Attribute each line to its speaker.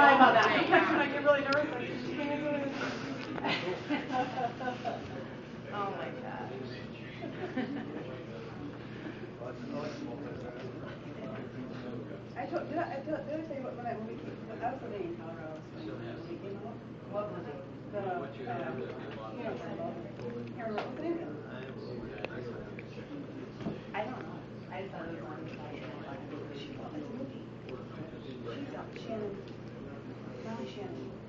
Speaker 1: lie about that.
Speaker 2: Sometimes when I get really nervous, I just
Speaker 1: Oh my gosh.
Speaker 3: Did I tell you when we came, I was living in Colorado Springs when we came home?
Speaker 1: What was it?
Speaker 3: The, Karen, what's the name of it? I don't know.
Speaker 1: I just thought it was on the side.
Speaker 3: It's a movie. She's Shannon. Molly Shannon.